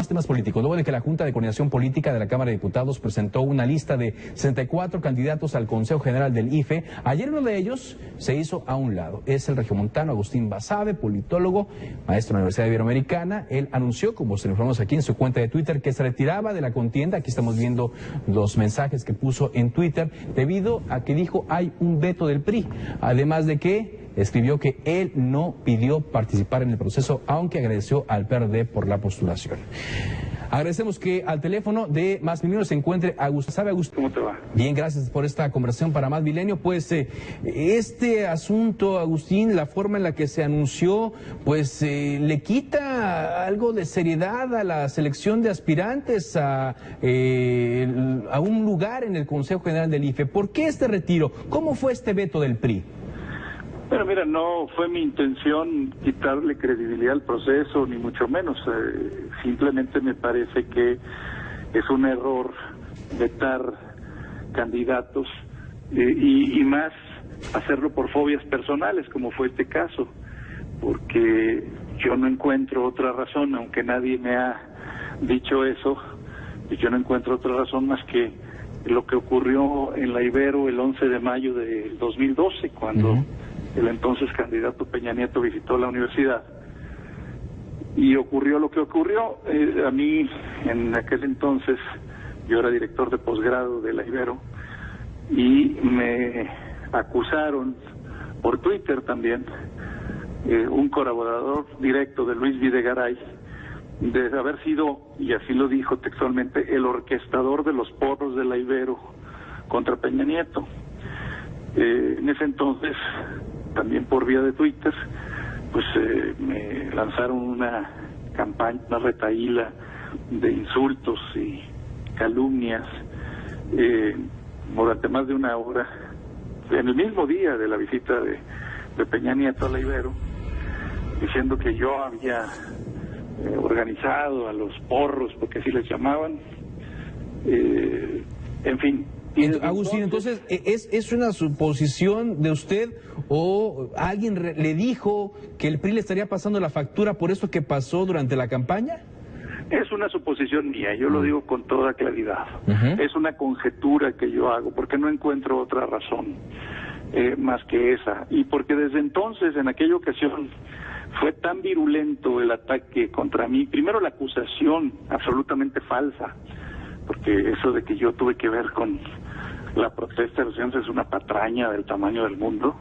temas políticos. Luego de que la Junta de Coordinación Política de la Cámara de Diputados presentó una lista de 64 candidatos al Consejo General del IFE, ayer uno de ellos se hizo a un lado. Es el regiomontano Agustín Basabe, politólogo, maestro de la Universidad Iberoamericana. Él anunció, como se lo informamos aquí en su cuenta de Twitter, que se retiraba de la contienda. Aquí estamos viendo los mensajes que puso en Twitter, debido a que dijo hay un veto del PRI. Además de que escribió que él no pidió participar en el proceso, aunque agradeció al PRD por la postulación. Agradecemos que al teléfono de Más Milenio se encuentre Agustín Basabe. ¿Cómo te va? Bien, gracias por esta conversación para Más Milenio. Pues este asunto, Agustín, la forma en la que se anunció, pues le quita algo de seriedad a la selección de aspirantes a un lugar en el Consejo General del IFE. ¿Por qué este retiro? ¿Cómo fue este veto del PRI? Bueno, mira, no fue mi intención quitarle credibilidad al proceso, ni mucho menos. Simplemente me parece que es un error vetar candidatos y más hacerlo por fobias personales, como fue este caso, porque yo no encuentro otra razón, aunque nadie me ha dicho eso, yo no encuentro otra razón más que lo que ocurrió en la Ibero el 11 de mayo de 2012, cuando el entonces candidato Peña Nieto visitó la universidad y ocurrió lo que ocurrió. A mí, en aquel entonces, yo era director de posgrado de la Ibero y me acusaron por Twitter también, un colaborador directo de Luis Videgaray, de haber sido, y así lo dijo textualmente, el orquestador de los porros de la Ibero contra Peña Nieto. En ese entonces, también por vía de Twitter, pues me lanzaron una campaña, una retahíla de insultos y calumnias durante más de una hora, en el mismo día de la visita de Peña Nieto a la Ibero, diciendo que yo había organizado a los porros, porque así les llamaban, en fin. Agustín, entonces, ¿es una suposición de usted o alguien le dijo que el PRI le estaría pasando la factura por esto que pasó durante la campaña? Es una suposición mía, yo lo digo con toda claridad. Es una conjetura que yo hago, porque no encuentro otra razón más que esa. Y porque desde entonces, en aquella ocasión, fue tan virulento el ataque contra mí. Primero, la acusación absolutamente falsa, porque eso de que yo tuve que ver con la protesta de los estudiantes es una patraña del tamaño del mundo,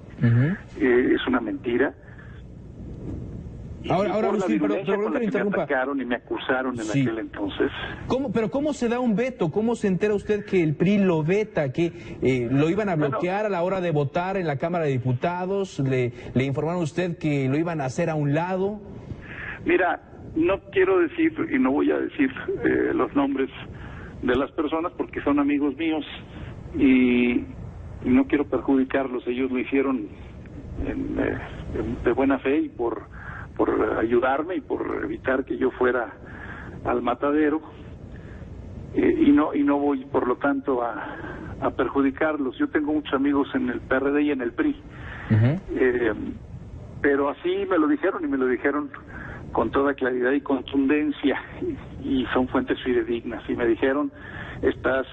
es una mentira. Ahora Agustín, pero me atacaron y me acusaron en aquel entonces. ¿Cómo se da un veto? ¿Cómo se entera usted que el PRI lo veta? ¿Que lo iban a bloquear a la hora de votar en la Cámara de Diputados? ¿Le informaron a usted que lo iban a hacer a un lado? Mira, no quiero decir y no voy a decir los nombres de las personas porque son amigos míos y no quiero perjudicarlos. Ellos lo hicieron de buena fe y por ayudarme y por evitar que yo fuera al matadero, y no voy por lo tanto a perjudicarlos. Yo tengo muchos amigos en el PRD y en el PRI, pero así me lo dijeron y me lo dijeron con toda claridad y contundencia, y son fuentes fidedignas, y me dijeron: estás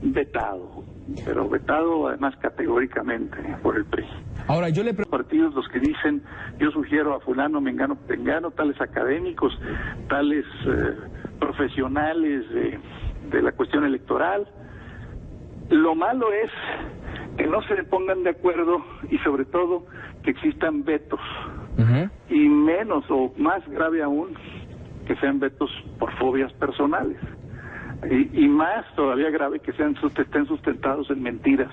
vetado, pero vetado además categóricamente por el PRI. Ahora yo le partidos los que dicen: yo sugiero a fulano, mengano, pengano, tales académicos, tales profesionales de la cuestión electoral. Lo malo es que no se pongan de acuerdo y sobre todo que existan vetos, y menos o más grave aún que sean vetos por fobias personales, y más todavía grave que estén sustentados en mentiras.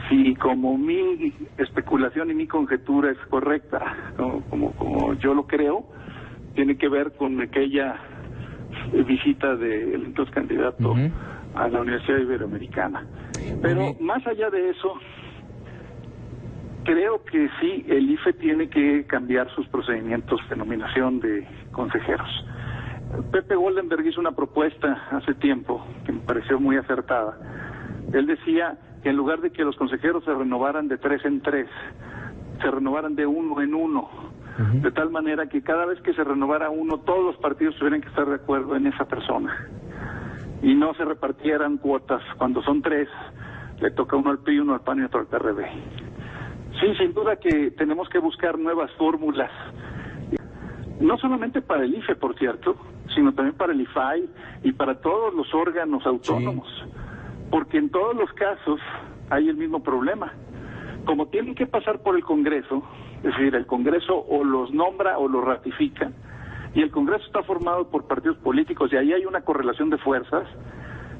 Si como mi especulación y mi conjetura es correcta, como yo lo creo, tiene que ver con aquella visita del entonces candidato a la Universidad Iberoamericana. Pero más allá de eso, creo que sí, el IFE tiene que cambiar sus procedimientos de nominación de consejeros. Pepe Goldenberg hizo una propuesta hace tiempo que me pareció muy acertada. Él decía que en lugar de que los consejeros se renovaran de 3 en 3, se renovaran de 1 en 1, de tal manera que cada vez que se renovara uno, todos los partidos tuvieran que estar de acuerdo en esa persona. Y no se repartieran cuotas. Cuando son 3, le toca uno al PRI, uno al PAN y otro al PRD. Sí, sin duda que tenemos que buscar nuevas fórmulas. No solamente para el IFE, por cierto, sino también para el IFAI y para todos los órganos autónomos. Sí. Porque en todos los casos hay el mismo problema. Como tienen que pasar por el Congreso, es decir, el Congreso o los nombra o los ratifica, y el Congreso está formado por partidos políticos y ahí hay una correlación de fuerzas,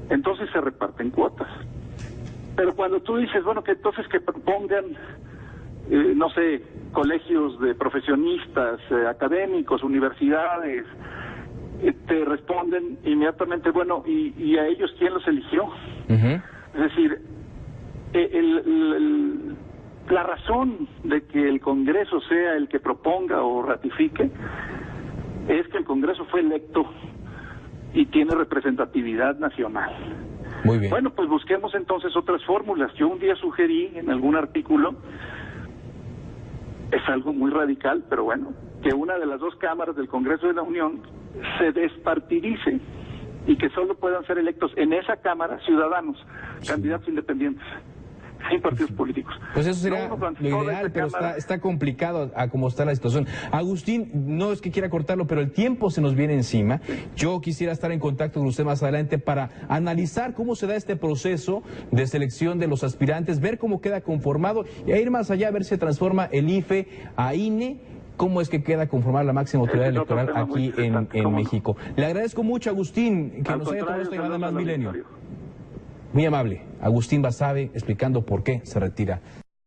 entonces se reparten cuotas. Pero cuando tú dices, bueno, que entonces que propongan, no sé, colegios de profesionistas, académicos, universidades, te responden inmediatamente, bueno, ¿y a ellos quién los eligió? Es decir, la razón de que el Congreso sea el que proponga o ratifique es que el Congreso fue electo y tiene representatividad nacional. Muy bien. Bueno, pues busquemos entonces otras fórmulas. Yo un día sugerí en algún artículo, es algo muy radical, pero bueno, que una de las 2 cámaras del Congreso de la Unión se despartidice y que solo puedan ser electos en esa cámara ciudadanos, candidatos independientes, sin partidos políticos. Pues eso sería lo ideal, pero está complicado a cómo está la situación. Agustín, no es que quiera cortarlo, pero el tiempo se nos viene encima. Yo quisiera estar en contacto con usted más adelante para analizar cómo se da este proceso de selección de los aspirantes, ver cómo queda conformado y a ir más allá, a ver si se transforma el IFE a INE. ¿Cómo es que queda conformar la máxima autoridad electoral aquí en México? Le agradezco mucho, Agustín, que nos haya tomado esta llamada de Más Milenio. Muy amable. Agustín Basabe explicando por qué se retira